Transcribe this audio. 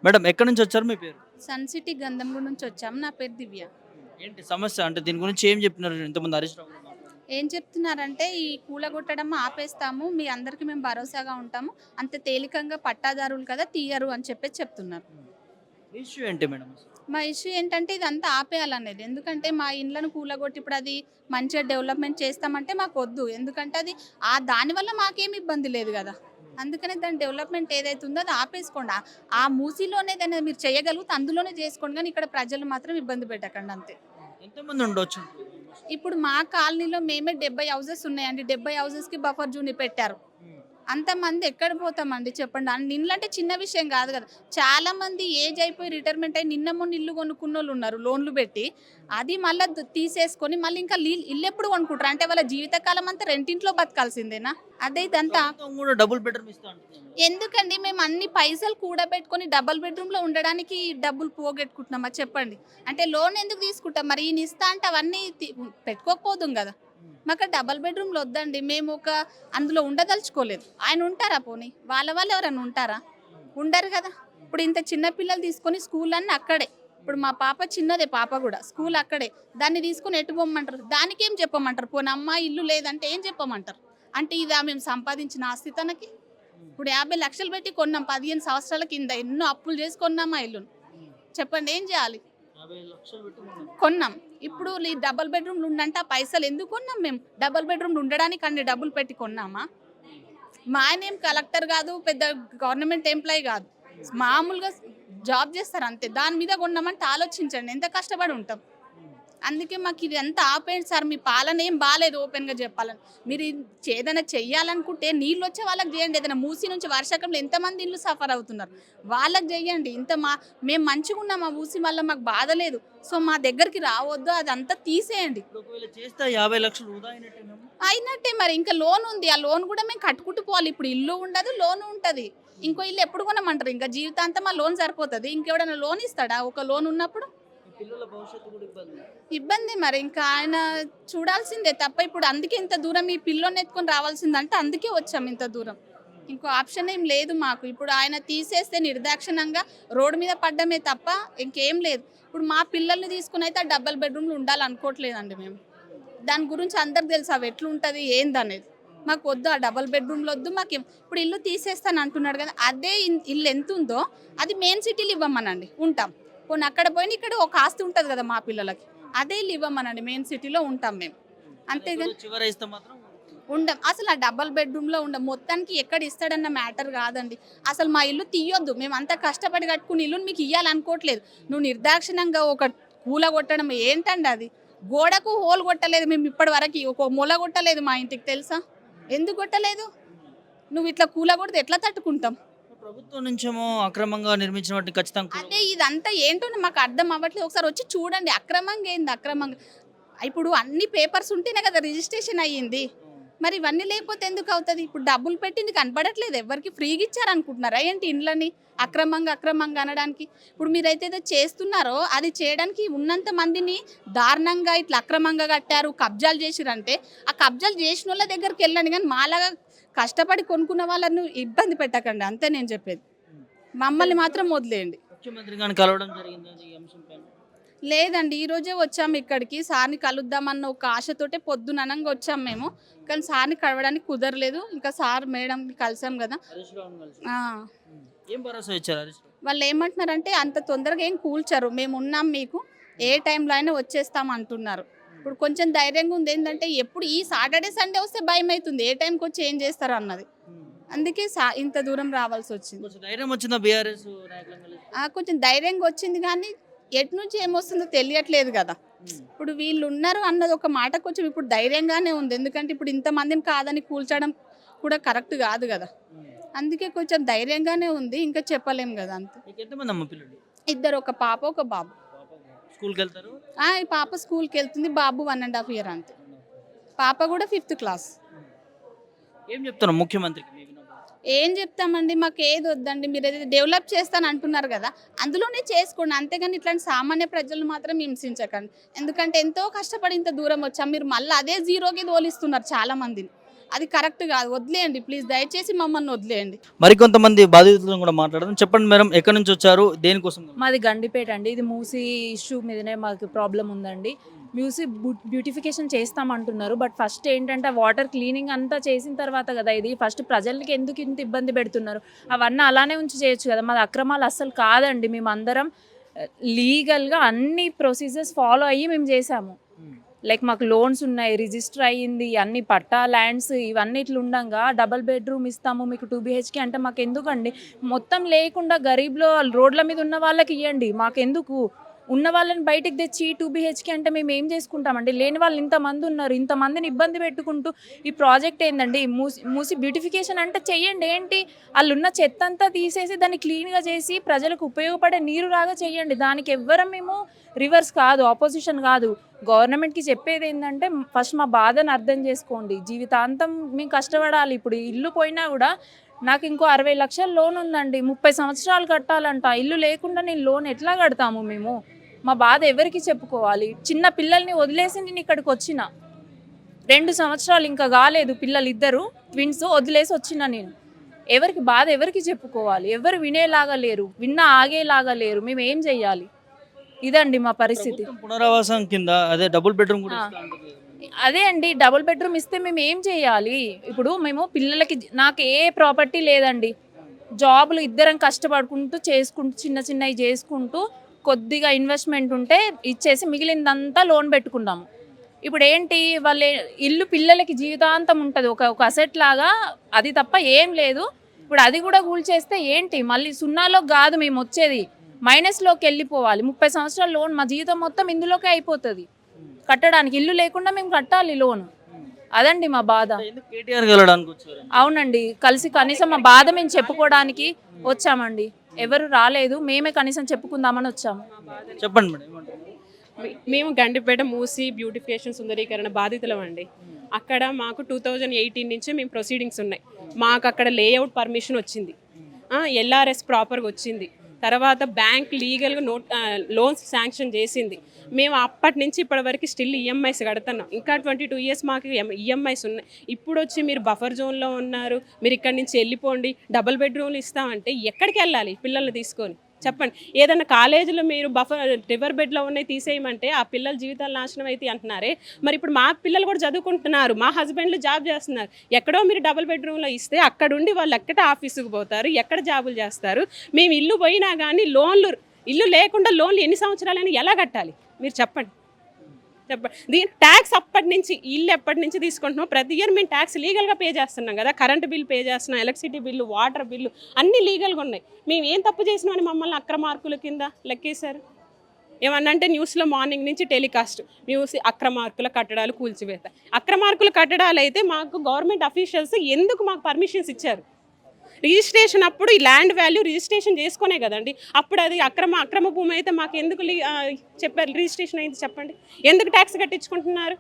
Madam ఎక్కడి నుంచి వచ్చారు? మీ పేరు? సన్ సిటీ గంధంగూడ నుంచి వచ్చాము. నా పేరు దివ్య. ఏంటి సమస్య? అంటే దీని గురించి ఏం చెప్పినారు ఇంతమంది హరీష్ రావు గారు మాట్లాడారు? ఏం చెప్తున్నారంటే ఈ కూలగొట్టడం ఆపేస్తాము. మీ అందరికి మేము భరోసాగా ఉంటాము. అంత తేలికంగా పట్టాదారులు కదా తీయరు అని చెప్పేసి చెప్తున్నారు. ఇష్యూ ఏంటి మేడం అసలు? మా ఇష్యూ ఏంటంటే ఇదంతా ఆపేయాలనేది. ఎందుకంటే మా ఇండ్లను కూలగొట్టి ఇప్పుడు అది మంచిగా డెవలప్‌మెంట్ చేస్తామంటే మాకొద్దు. ఎందుకంటే అది దానివల్ల మాకేమి ఇబ్బంది లేదు గదా! అందుకనే దాని డెవలప్‌మెంట్ ఏదైతే ఉందో అది ఆపేసుకోండి. ఆ మూసీలోనే ఏదైనా మీరు చేయగలిగితే అందులోనే చేసుకోండి గానీ ఇక్కడ ప్రజలు మాత్రం ఇబ్బంది పెట్టకండి అంతే. ఎంతమంది ఉండొచ్చు? ఇప్పుడు మా కాలనీలో మేమే 70 హౌసెస్ ఉన్నాయండి. 70 హౌసెస్‌కి బఫర్ జోన్ పెట్టారు. అంతమంది ఎక్కడ పోతామండి చెప్పండి. ఇండ్లంటే చిన్న విషయం కాదు కదా! చాలామంది ఏజ్ అయిపోయి రిటైర్మెంట్ అయ్యి నిన్న మొన్న ఇల్లు కొనుక్కున్నోళ్ళు ఉన్నారు లోన్‌లు పెట్టి. అది మళ్ళా తీసేసుకొని మళ్ళీ ఇంకా ఇల్లు ఎప్పుడు కొనుక్కుంటారు? అంటే వాళ్ళ జీవితకాలం అంతా రెంటింట్లో బతకాల్సిందేనా? అదే ఇదంతా ప్రభుత్వం కూడా డబుల్ బెడ్రూమ్ ఇస్తా అంటుంది. ఎందుకండి మేము అన్ని పైసలు కూడబెట్టుకొని డబుల్ బెడ్‌రూమ్‌లో ఉండడానికి డబ్బులు పోగొట్టుకుంటున్నామా చెప్పండి. అంటే లోన్ ఎందుకు తీసుకుంటాం? మరి ఈయన ఇస్తా అంటే అవన్నీ పెట్టుకోకపోదుం కదా! మాకు డబల్ బెడ్‌రూమ్‌లు వద్దండి. మేము అందులో ఉండదలుచుకోలేదు. ఆయన ఉంటారా పోనీ? వాళ్ళు ఎవరైనా ఉంటారా? ఉండరు కదా! ఇప్పుడు ఇంత చిన్న పిల్లలు తీసుకొని స్కూల్ అన్నీ అక్కడే. ఇప్పుడు మా పాప చిన్నదే పాప కూడా. స్కూల్ అక్కడే. దాన్ని తీసుకొని ఎటు పొమ్మంటారు? దానికేం చెప్పమంటారు? పోనీ అమ్మ ఇల్లు లేదంటే ఏం చెప్పమంటారు? అంటే ఇదా మేము సంపాదించిన ఆస్తి తనకి? ఇప్పుడు 50 లక్షలు పెట్టి కొన్నాం 15 సంవత్సరాల కింద. ఎన్నో అప్పులు చేసి కొన్నాం ఆ ఇల్లును. చెప్పండి ఏం చేయాలి? 50 లక్షలు పెట్టి కొన్నాం. ఇప్పుడు ఈ డబుల్ బెడ్‌రూమ్‌లు ఉండంటే ఆ పైసలు ఎందుకు కొన్నాం మేము? డబుల్ బెడ్‌రూమ్‌లు ఉండడానికి అన్ని డబ్బులు పెట్టి కొన్నామా? మా ఆయన ఏం కలెక్టర్ కాదు, పెద్ద గవర్నమెంట్ ఎంప్లాయీ కాదు. మామూలుగా జాబ్ చేస్తారు అంతే. దాని మీద కొన్నామంటే ఆలోచించండి ఎంత కష్టపడి ఉంటాం. అందుకే మాకు ఇది ఎంత ఆపేయండి సార్. మీ పాలన ఏం బాలేదు ఓపెన్‌గా చెప్పాలని. మీరు ఏదైనా చెయ్యాలనుకుంటే నీళ్ళు వచ్చే వాళ్ళకి చేయండి. ఏదైనా మూసీ నుంచి వర్షాకాలంలో ఎంతమంది ఇల్లు సఫర్ అవుతున్నారు. వాళ్ళకి చెయ్యండి. మేము మంచిగా ఉన్నాం ఆ మూసీ వల్ల మాకు బాధ లేదు. సో మా దగ్గరికి రావద్దు అదంతా తీసేయండి. ఒకవేళ చేస్తే 50 లక్షలు వృధా అయినట్టేనా? అయినట్టే మరి ఇంకా లోన్ ఉంది. ఆ లోన్ కూడా మేము కట్టుకుంటూ పోవాలి. ఇప్పుడు ఇల్లు ఉండదు, లోన్ ఉంటది. ఇంకో ఇల్లు ఎప్పుడు కొనమంటారు? ఇంకా జీవితాంతం ఆ లోన్ సరిపోతది. ఇంకెవడైనా లోన్ ఇస్తాడా? ఒక లోన్ ఉన్నప్పుడు పిల్లల భవిష్యత్తు కూడా ఇబ్బంది. ఇబ్బంది మరి ఇంకా ఆయన చూడాల్సిందే తప్ప ఇప్పుడు అందుకే ఇంత దూరం ఈ పిల్లోని ఎత్తుకొని రావాల్సిందంటే అందుకే వచ్చాం ఇంత దూరం. ఇంకో ఆప్షన్ ఏం లేదు మాకు. ఇప్పుడు ఆయన తీసేస్తే నిర్దాక్షిణంగా రోడ్డు మీద పడ్డమే తప్ప ఇంకేం లేదు. ఇప్పుడు మా పిల్లల్ని తీసుకుని అయితే ఆ డబుల్ బెడ్రూమ్లు ఉండాలనుకోవట్లేదండి మేము. దాని గురించి అందరికి తెలుసు అవి ఎట్లుంటుంది ఏందనేది. మాకు వద్దు ఆ డబుల్ బెడ్రూమ్లు వద్దు. మాకు ఇప్పుడు ఇల్లు తీసేస్తాను అంటున్నాడు కదా, అదే ఇల్లు ఎంత ఉందో అది మెయిన్ సిటీలు ఇవ్వమనండి ఉంటాం. పోనీ అక్కడ పోయిన ఇక్కడ ఒక ఆస్తి ఉంటుంది కదా మా పిల్లలకి, అదే ఇల్లు ఇవ్వమనండి మెయిన్ సిటీలో ఉంటాం మేము. అంతేగాని చివర ఇస్తే మాత్రం ఉండం. అసలు ఆ డబల్ బెడ్రూమ్లో ఉండం. మొత్తానికి ఎక్కడ ఇస్తాడన్న మ్యాటర్ కాదండి. అసలు మా ఇల్లు తీయొద్దు. మేము అంతా కష్టపడి కట్టుకుని ఇల్లుని మీకు ఇవ్వాలనుకోవట్లేదు. నువ్వు నిర్దాక్షిణంగా ఒక కూల కొట్టడం ఏంటండి అది? గోడకు హోల్ కొట్టలేదు మేము ఇప్పటి వరకు. ఒక మొల కొట్టలేదు మా ఇంటికి తెలుసా? ఎందుకు కొట్టలేదు? నువ్వు ఇట్లా కూల కొడితే ఎట్లా తట్టుకుంటాం? ప్రభుత్వం నుంచేమో అక్రమంగా నిర్మించిన వాటిని ఖచ్చితంగా అదే ఇదంతా ఏంటో మాకు అర్థం అవ్వట్లేదు. ఒకసారి వచ్చి చూడండి. అక్రమంగా ఏంది అక్రమంగా? ఇప్పుడు అన్ని పేపర్స్ ఉంటేనే కదా రిజిస్ట్రేషన్ అయ్యింది. మరి ఇవన్నీ లేకపోతే ఎందుకు అవుతుంది? ఇప్పుడు డబ్బులు పెట్టింది కనపడట్లేదు. ఎవరికి ఫ్రీగా ఇచ్చారనుకుంటున్నారా ఏంటి ఇండ్లని అక్రమంగా అనడానికి? ఇప్పుడు మీరైతే ఏదో చేస్తున్నారో అది చేయడానికి ఉన్నంత మందిని దారుణంగా ఇట్లా అక్రమంగా కట్టారు, కబ్జాలు చేసిరంటే ఆ కబ్జాలు చేసిన వాళ్ళ దగ్గరికి వెళ్ళండి. కానీ మాలాగా కష్టపడి కొనుక్కున్న వాళ్ళను ఇబ్బంది పెట్టకండి అంతే నేను చెప్పేది. మమ్మల్ని మాత్రం వదిలేయండి. ముఖ్యమంత్రి గారిని కలవడం జరిగింది ఈ అంశం పైన. లేదండి ఈరోజే వచ్చాము ఇక్కడికి. సార్ని కలుద్దామన్న ఒక ఆశతోటే పొద్దుననంగా వచ్చాము మేము. కానీ సార్ని కలవడానికి కుదరలేదు. ఇంకా సార్ మేడంని కలిసాం కదా. హరీష్ రావుని కలిసి ఆ, ఏం భరోసా ఇచ్చారు హరీష్ రావు? వాళ్ళు ఏమంటున్నారంటే అంత తొందరగా ఏం కూల్చరు, మేము ఉన్నాం మీకు, ఏ టైంలో అయినా వచ్చేస్తాం అంటున్నారు. ఇప్పుడు కొంచెం ధైర్యంగా ఉంది. ఏంటంటే ఎప్పుడు ఈ సాటర్డే సండే వస్తే భయం అవుతుంది ఏ టైంకి వచ్చి ఏం చేస్తారు అన్నది. అందుకే ఇంత దూరం రావాల్సి వచ్చింది. కొంచెం ధైర్యం వచ్చిందా బీఆర్ఎస్ నాయకులను కలిసి? కొంచెం ధైర్యంగా వచ్చింది కానీ ఎటు నుంచి ఏమొస్తుందో తెలియట్లేదు కదా. ఇప్పుడు వీళ్ళు ఉన్నారు అన్నది ఒక మాట కొంచెం ఇప్పుడు ధైర్యంగానే ఉంది. ఎందుకంటే ఇప్పుడు ఇంతమందిని కాదని కూల్చడం కూడా కరెక్ట్ కాదు కదా. అందుకే కొంచెం ధైర్యంగానే ఉంది. ఇంకా చెప్పలేం కదా అంతే. మీకు ఎంతమంది అమ్మ పిల్లలు? ఇద్దరు, ఒక పాప ఒక బాబు. స్కూల్కి వెళ్తారు? ఈ పాప స్కూల్కి వెళ్తుంది, బాబు 1.5 years అంతే. పాప కూడా 5th class. ఏం చెప్తారు ముఖ్యమంత్రికి మీ విన్నపం? ఏం చెప్తామండి, మాకు ఏది వద్దండి. మీరు ఏదైతే డెవలప్ చేస్తాను అంటున్నారు కదా అందులోనే చేసుకోండి. అంతేగాని ఇట్లాంటి సామాన్య ప్రజలు మాత్రం హింసించకండి. ఎందుకంటే ఎంతో కష్టపడి ఇంత దూరం వచ్చాం. మీరు మళ్ళీ అదే జీరోకి తోలిస్తున్నారు చాలా మందిని. అది కరెక్ట్ కాదు. వదిలేయండి ప్లీజ్, దయచేసి మమ్మల్ని వదిలేయండి. మరికొంతమంది బాధితులను కూడా మాట్లాడదాం. చెప్పండి మేడం, ఎక్కడి నుంచి వచ్చారు, దేనికోసం? మాది గండిపేట అండి. ఇది మూసీ ఇష్యూ మీదనే మాకు ప్రాబ్లం ఉందండి. మూసీ బ్యూటిఫికేషన్ చేస్తామంటున్నారు. బట్ ఫస్ట్ ఏంటంటే వాటర్ క్లీనింగ్ అంతా చేసిన తర్వాత కదా ఇది. ఫస్ట్ ప్రజలకి ఎందుకు ఇంత ఇబ్బంది పెడుతున్నారు? అవన్నీ అలానే ఉంచి చేయొచ్చు కదా. మాది అక్రమాలు అస్సలు కాదండి. మేమందరం లీగల్గా అన్ని ప్రొసీజర్స్ ఫాలో అయ్యి మేము చేసాము. లైక్ మాకు లోన్స్ ఉన్నాయి, రిజిస్టర్ అయ్యింది, అన్ని పట్టా ల్యాండ్స్ ఇవన్నీ ఇట్లా ఉండగా డబల్ బెడ్రూమ్ ఇస్తాము మీకు 2 BHK అంటే మాకు ఎందుకండి? మొత్తం లేకుండా గరీబ్లో రోడ్ల మీద ఉన్న వాళ్ళకి ఇవ్వండి, మాకెందుకు? ఉన్న వాళ్ళని బయటికి తెచ్చి 2 BHK అంటే మేము ఏం చేసుకుంటామండి? లేని వాళ్ళు ఇంతమంది ఉన్నారు, ఇంతమందిని ఇబ్బంది పెట్టుకుంటూ ఈ ప్రాజెక్ట్ ఏందండి? మూసి బ్యూటిఫికేషన్ అంటే చెయ్యండి. ఏంటి వాళ్ళు ఉన్న చెత్త అంతా తీసేసి దాన్ని క్లీన్గా చేసి ప్రజలకు ఉపయోగపడే నీరు రాగా చెయ్యండి. దానికి ఎవ్వరం మేము రివర్స్ కాదు, ఆపోజిషన్ కాదు. గవర్నమెంట్కి చెప్పేది ఏంటంటే ఫస్ట్ మా బాధను అర్థం చేసుకోండి. జీవితాంతం మేము కష్టపడాలి. ఇప్పుడు ఇల్లు పోయినా కూడా నాకు ఇంకో 60 లక్షల లోన్ ఉందండి. 30 సంవత్సరాలు కట్టాలంట. ఇల్లు లేకుండా నేను లోన్ ఎట్లా కడతాము మేము? మా బాధ ఎవరికి చెప్పుకోవాలి? చిన్న పిల్లల్ని వదిలేసి నేను ఇక్కడికి వచ్చిన 2 సంవత్సరాలు ఇంకా కాలేదు, పిల్లలు ఇద్దరు ట్విన్స్ వదిలేసి వచ్చిన నేను. ఎవరికి బాధ ఎవరికి చెప్పుకోవాలి? ఎవరు వినేలాగా లేరు, విన్నా ఆగేలాగా లేరు. మేము ఏం చెయ్యాలి? ఇదండి మా పరిస్థితి. పునరావాసం కింద అదే డబుల్ బెడ్రూమ్ కూడా ఇస్తా అంటుంది. అదే అండి, డబుల్ బెడ్రూమ్ ఇస్తే మేము ఏం చేయాలి? ఇప్పుడు మేము పిల్లలకి నాకు ఏ ప్రాపర్టీ లేదండి. జాబులు ఇద్దరం కష్టపడుకుంటూ చేసుకుంటూ చిన్న చిన్నవి చేసుకుంటూ కొద్దిగా ఇన్వెస్ట్మెంట్ ఉంటే ఇచ్చేసి మిగిలిందంతా లోన్ పెట్టుకున్నాము. ఇప్పుడు ఏంటి వాళ్ళ ఇల్లు పిల్లలకి జీవితాంతం ఉంటుంది, ఒక అసెట్ లాగా. అది తప్ప ఏం లేదు. ఇప్పుడు అది కూడా కూల్చేస్తే ఏంటి? మళ్ళీ సున్నాలో కాదు మేము వచ్చేది, మైనస్లోకి వెళ్ళిపోవాలి. 30 సంవత్సరాల లోన్ మా జీవితం మొత్తం ఇందులోకే అయిపోతుంది. కట్టడానికి ఇల్లు లేకుండా మేము కట్టాలి లోన్. అదండి మా బాధ. ఎందుకు కేటీఆర్ కలవడానికి వచ్చారు? అవునండి, కలిసి కనీసం మా బాధ మేము చెప్పుకోవడానికి వచ్చామండి. ఎవరు రాలేదు, మేమే కనీసం చెప్పుకుందామని వచ్చాము. చెప్పండి మేడం, ఏమంటారు? మేము గండిపేట మూసి బ్యూటిఫికేషన్ సుందరీకరణ బాధితులం అండి. అక్కడ మాకు 2018 నుంచి మేము ప్రొసీడింగ్స్ ఉన్నాయి. మాకు అక్కడ లేఅవుట్ పర్మిషన్ వచ్చింది, LRS ప్రాపర్గా వచ్చింది. తర్వాత బ్యాంక్ లీగల్గా లోన్స్ శాంక్షన్ చేసింది. మేము అప్పటి నుంచి ఇప్పటి వరకు స్టిల్ ఈఎంఐస్ కడుతున్నాం. ఇంకా 22 ఇయర్స్ మాకు ఈఎంఐస్ ఉన్నాయి. ఇప్పుడు వచ్చి మీరు బఫర్ జోన్లో ఉన్నారు, మీరు ఇక్కడి నుంచి వెళ్ళిపోండి, డబుల్ బెడ్రూమ్లు ఇస్తామంటే ఎక్కడికి వెళ్ళాలి పిల్లల్ని తీసుకొని? చెప్పండి. ఏదైనా కాలేజీలో మీరు రివర్ బెడ్లో ఉన్నాయి తీసేయమంటే ఆ పిల్లల జీవితాలు నాశనం అయితే అంటున్నారే. మరి ఇప్పుడు మా పిల్లలు కూడా చదువుకుంటున్నారు, మా హస్బెండ్లు జాబ్ చేస్తున్నారు. ఎక్కడో మీరు డబుల్ బెడ్రూమ్లో ఇస్తే అక్కడుండి వాళ్ళు ఎక్కడ ఆఫీసుకు పోతారు, ఎక్కడ జాబులు చేస్తారు? మేము ఇల్లు పోయినా కానీ ఇల్లు లేకుండా లోన్లు ఎన్ని సంవత్సరాలని ఎలా కట్టాలి మీరు చెప్పండి. దీని ట్యాక్స్ అప్పటి నుంచి ఇల్లు ఎప్పటి నుంచి తీసుకుంటున్నాం? ప్రతి ఇయర్ మేము ట్యాక్స్ లీగల్గా పే చేస్తున్నాం కదా. కరెంటు బిల్ పే చేస్తున్నాం, ఎలక్ట్రిసిటీ బిల్లు, వాటర్ బిల్లు అన్నీ లీగల్గా ఉన్నాయి. మేము ఏం తప్పు చేసినామని మమ్మల్ని అక్రమార్కుల కింద లెక్కేశారు? ఏమన్నా అంటే న్యూస్లో మార్నింగ్ నుంచి టెలికాస్ట్ అక్రమార్కుల కట్టడాలు కూల్చివేత. అక్రమార్కుల కట్టడాలు అయితే మాకు గవర్నమెంట్ అఫీషియల్స్ ఎందుకు మాకు పర్మిషన్స్ ఇచ్చారు? రిజిస్ట్రేషన్ అప్పుడు ఈ ల్యాండ్ వాల్యూ రిజిస్ట్రేషన్ చేసుకునే కదండి. అప్పుడు అది అక్రమ భూమి అయితే మాకు ఎందుకు చెప్పారు రిజిస్ట్రేషన్ అయింది చెప్పండి? ఎందుకు ట్యాక్స్ కట్టించుకుంటున్నారు?